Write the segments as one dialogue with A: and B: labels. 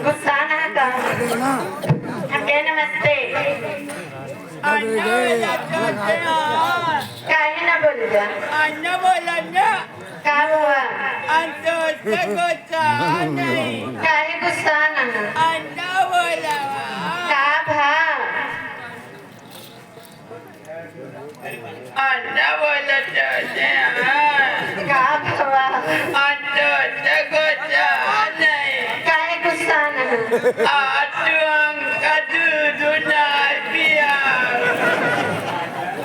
A: गुस्सा ना कर हमके नमस्ते काहे ना बोल जा
B: अन्ना बोला ना
A: का हुआ
B: अंतो से गुस्सा नहीं
A: काहे गुस्सा ना
B: अन्ना बोला
A: का भा
B: अन्ना बोला
A: का भवा
B: अंतो से गुस्सा नहीं
A: काहे गुस्सा ना
B: आतुम कदू दुना पिया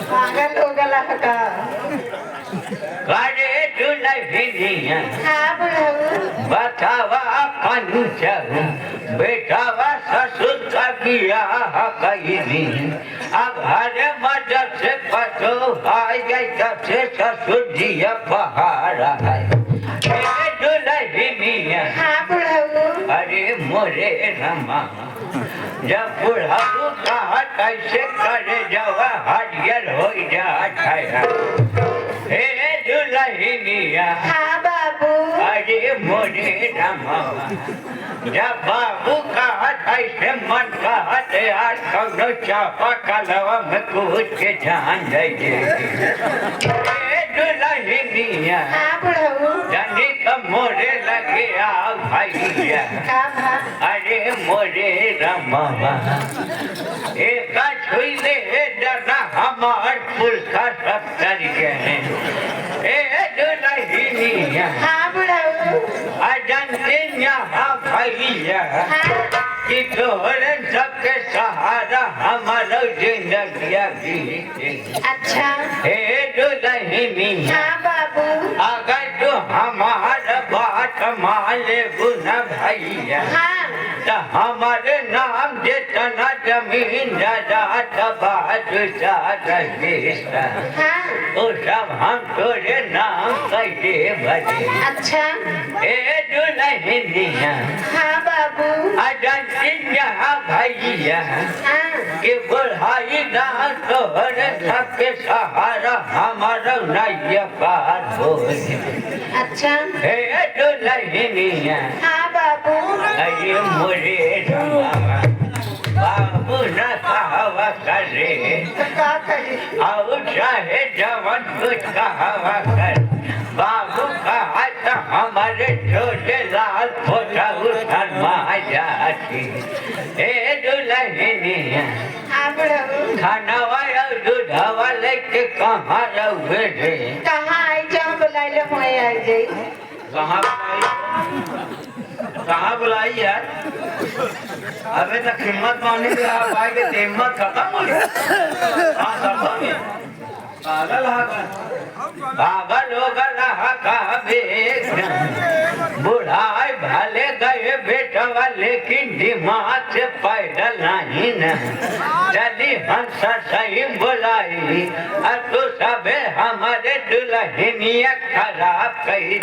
A: पागल हो गला का
B: कारे दुल्हनिया
A: हाँ बुढ़ऊ
B: बतावा पंच बेटावा ससुर का बियाह कईली अब हरे मदद से पतो आई गई तब से ससुर जी पहाड़ा है दुल्हनिया
A: हाँ बुढ़ऊ
B: अरे मोरे रमा जब बुढ़ाऊ कहा कैसे करे जब हरियर हो जाता है हे दुल्हनिया
A: हाँ बाबू
B: अरे मोरे रमा जब बाबू कहा कैसे मन कहा आज कौनो चापा कलवा में कूद के जान दे दुल्हनिया
A: हाँ बुढ़ऊ
B: जानी का मोरे लगे आ भैया
A: का भा
B: अरे मोरे रमा एक छुई ले डरा हमार फूल का सब कर गए ए दुल्हनिया
A: हाँ बुढ़ऊ
B: अजंते यहाँ भैया
A: हाँ
B: कि तोहरे सबके सहारा हमारा जिंदगिया बीते
A: अच्छा
B: हे दुल्हनिया
A: हाँ बाबू
B: अगर तू हमारा बात मान ले गुना भैया
A: हाँ
B: तो हमारे नाम जितना जमीन जायदाद बादशाह
A: हाँ
B: वो सब हम तोरे नाम कैसे भरे
A: अच्छा
B: ए दुल्हनिया
A: हाँ बाबू
B: अजंतिया भैया
A: हाँ
B: कि बुढ़ाई ना तोहरे सबके सहारा हमारा नैया पार हो
A: अच्छा
B: हे दुल्हनिया
A: हाँ बाबू
B: अरे मोरे रमा बाबू न कहवा करे
A: तो का करी
B: और चाहे जवन कुछ कहवा कर बाबू कहा तो हमारे छोटे लाल फोटा उठन माँ जाती हे दुल्हनिया
A: हाँ बुढ़ऊ
B: खानावा और दूधवा लेके कहाँ रहे थे
A: कहाँ आई जाओ बुलाइले हुए आई जाई
B: कहाँ बुलाई यार अबे तक हिम्मत मानी भी आप आएंगे तो हिम्मत खत्म हो गई हाँ खत्म है पागल हो गया कभी बुढ़ाई भले गए बेटवा लेकिन दिमाग से पैदल नहीं न चली हंस सही बुलाई और तू सबे हमारे दुल्हनिया खराब कही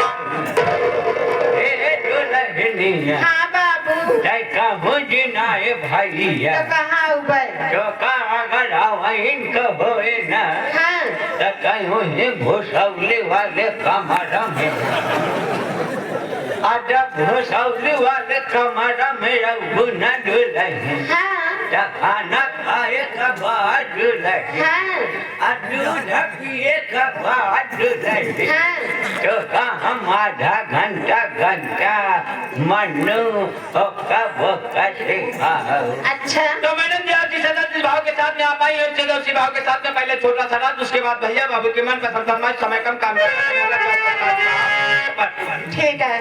B: दुल्हनिया
A: हाँ बाबू
B: कहूँ जिनाए भैया
A: तो कहाँ उबर
B: तो अगर आवाइन कहोए न
A: हाँ
B: तो कहूँ ही भूसौली वाले कमरा में जब भूसौली वाले कमरा में रहू न दुल्हन
A: हाँ
B: तो खाना खाए का बाद दुल्हन
A: हाँ
B: दूध पिए का बाद दुल्हन
A: हाँ
B: तो हम आधा घंटा मनु भोका सिखाओ
A: अच्छा
C: तो मैडम जी आपकी सदा जिस भाव के साथ में आप आई और चलो उसी भाव के साथ में पहले छोटा सा रात उसके बाद भैया बाबू के मन पसंद फरमाइश समय कम काम
A: ठीक है